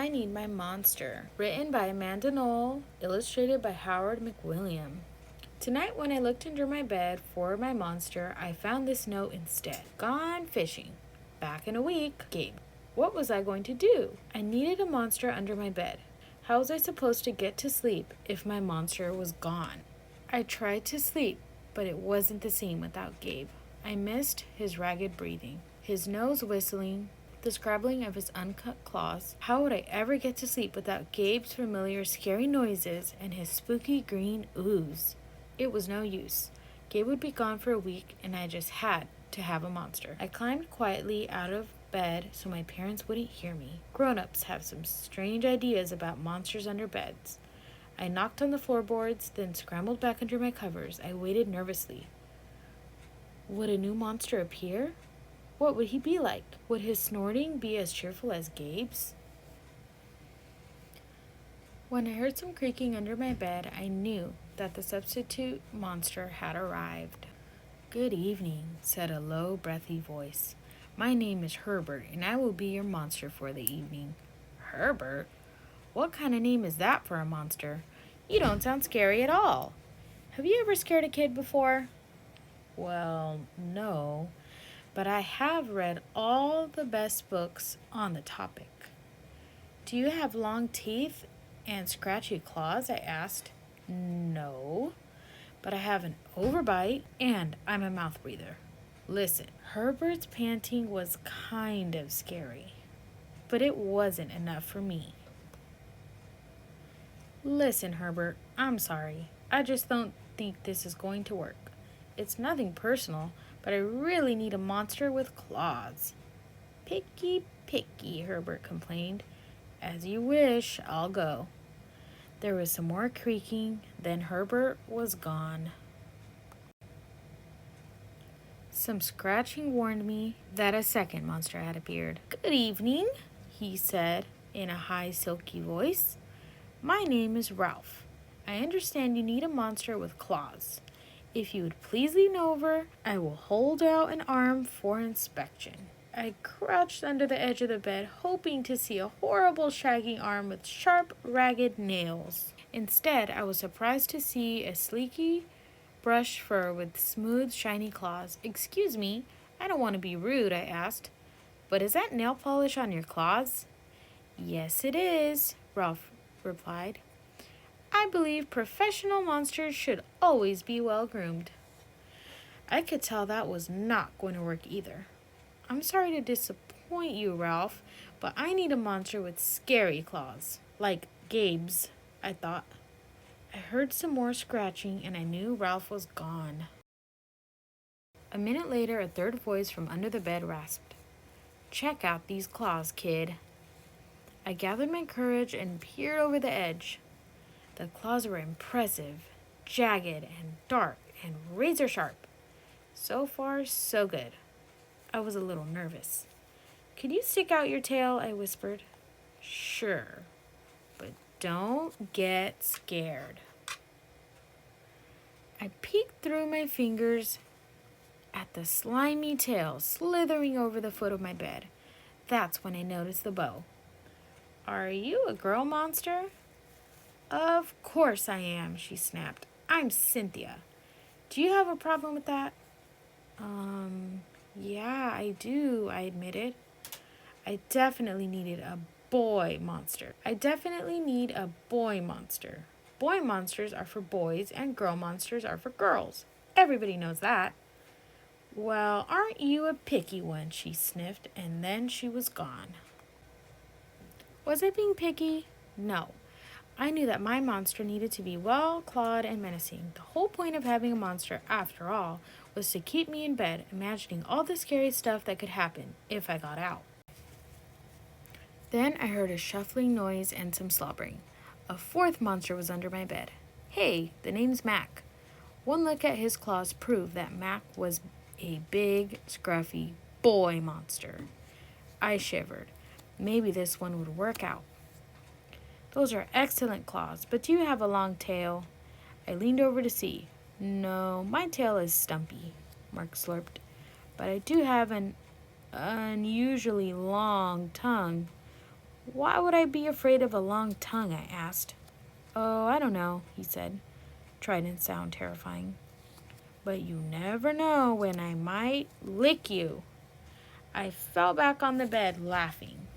I Need My Monster, written by Amanda Knoll, illustrated by Howard McWilliam. Tonight, when I looked under my bed for my monster, I found this note instead. Gone fishing. Back in a week, Gabe. What was I going to do? I needed a monster under my bed. How was I supposed to get to sleep if my monster was gone? I tried to sleep, but it wasn't the same without Gabe. I missed his ragged breathing, his nose whistling, the scrabbling of his uncut claws. How would I ever get to sleep without Gabe's familiar scary noises and his spooky green ooze? It was no use. Gabe would be gone for a week, and I just had to have a monster. I climbed quietly out of bed so my parents wouldn't hear me. Grown-ups have some strange ideas about monsters under beds. I knocked on the floorboards, then scrambled back under my covers. I waited nervously. Would a new monster appear? What would he be like? Would his snorting be as cheerful as Gabe's? When I heard some creaking under my bed, I knew that the substitute monster had arrived. Good evening, said a low, breathy voice. My name is Herbert, and I will be your monster for the evening. Herbert? What kind of name is that for a monster? You don't sound scary at all. Have you ever scared a kid before? Well, no, but I have read all the best books on the topic. Do you have long teeth and scratchy claws? I asked. No, but I have an overbite and I'm a mouth breather. Listen, Herbert's panting was kind of scary, but it wasn't enough for me. Listen, Herbert, I'm sorry. I just don't think this is going to work. It's nothing personal, but I really need a monster with claws. Picky, picky, Herbert complained. As you wish, I'll go. There was some more creaking, then Herbert was gone. Some scratching warned me that a second monster had appeared. Good evening, he said in a high, silky voice. My name is Ralph. I understand you need a monster with claws. If you would please lean over, I will hold out an arm for inspection. I crouched under the edge of the bed, hoping to see a horrible shaggy arm with sharp, ragged nails. Instead, I was surprised to see a sleeky, brushed fur with smooth, shiny claws. Excuse me, I don't want to be rude, I asked, but is that nail polish on your claws? Yes, it is, Ralph replied. I believe professional monsters should always be well groomed. I could tell that was not going to work either. I'm sorry to disappoint you, Ralph, but I need a monster with scary claws. Like Gabe's, I thought. I heard some more scratching and I knew Ralph was gone. A minute later, a third voice from under the bed rasped. Check out these claws, kid. I gathered my courage and peered over the edge. The claws were impressive, jagged and dark and razor sharp. So far, so good. I was a little nervous. Could you stick out your tail? I whispered. Sure, but don't get scared. I peeked through my fingers at the slimy tail slithering over the foot of my bed. That's when I noticed the bow. Are you a girl monster? Of course I am, she snapped. I'm Cynthia. Do you have a problem with that? Yeah, I do, I admitted. I definitely needed a boy monster. Boy monsters are for boys and girl monsters are for girls. Everybody knows that. Well, aren't you a picky one, she sniffed, and then she was gone. Was I being picky? No. I knew that my monster needed to be well-clawed and menacing. The whole point of having a monster, after all, was to keep me in bed, imagining all the scary stuff that could happen if I got out. Then I heard a shuffling noise and some slobbering. A fourth monster was under my bed. Hey, the name's Mac. One look at his claws proved that Mac was a big, scruffy boy monster. I shivered. Maybe this one would work out. Those are excellent claws, but do you have a long tail? I leaned over to see. No, my tail is stumpy, Mark slurped, but I do have an unusually long tongue. Why would I be afraid of a long tongue? I asked. Oh, I don't know, he said. Try to sound terrifying. But you never know when I might lick you. I fell back on the bed, laughing.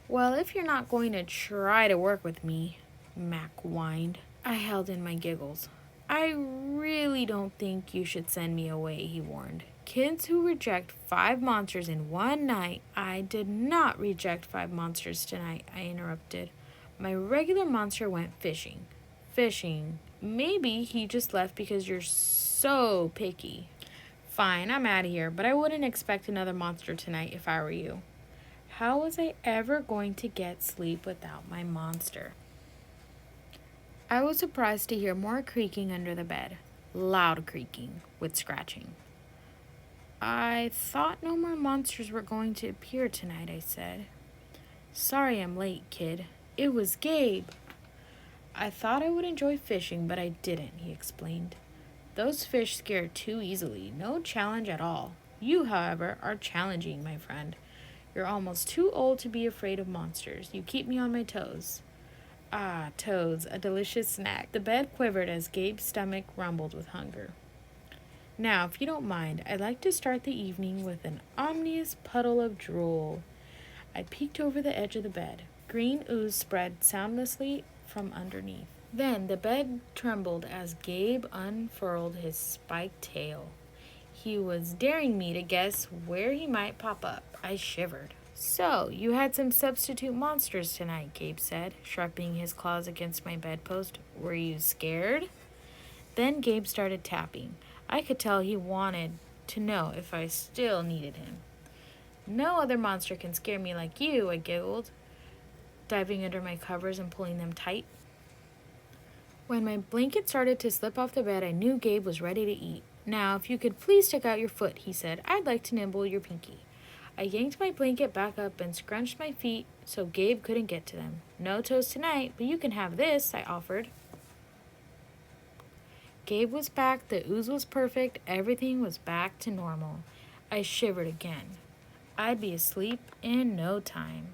Well, if you're not going to try to work with me, Mac whined. I held in my giggles. I really don't think you should send me away, he warned. Kids who reject 5 monsters in one night. I did not reject 5 monsters tonight, I interrupted. My regular monster went fishing. Fishing? Maybe he just left because you're so picky. Fine, I'm out of here, but I wouldn't expect another monster tonight if I were you. How was I ever going to get sleep without my monster? I was surprised to hear more creaking under the bed. Loud creaking, with scratching. I thought no more monsters were going to appear tonight, I said. Sorry I'm late, kid. It was Gabe. I thought I would enjoy fishing, but I didn't, he explained. Those fish scare too easily. No challenge at all. You, however, are challenging, my friend. You're almost too old to be afraid of monsters. You keep me on my toes. Ah, toes, a delicious snack. The bed quivered as Gabe's stomach rumbled with hunger. Now, if you don't mind, I'd like to start the evening with an ominous puddle of drool. I peeked over the edge of the bed. Green ooze spread soundlessly from underneath. Then the bed trembled as Gabe unfurled his spiked tail. He was daring me to guess where he might pop up. I shivered. So, you had some substitute monsters tonight, Gabe said, sharpening his claws against my bedpost. Were you scared? Then Gabe started tapping. I could tell he wanted to know if I still needed him. No other monster can scare me like you, I giggled, diving under my covers and pulling them tight. When my blanket started to slip off the bed, I knew Gabe was ready to eat. Now, if you could please stick out your foot, he said. I'd like to nibble your pinky. I yanked my blanket back up and scrunched my feet so Gabe couldn't get to them. No toes tonight, but you can have this, I offered. Gabe was back, the ooze was perfect, everything was back to normal. I shivered again. I'd be asleep in no time.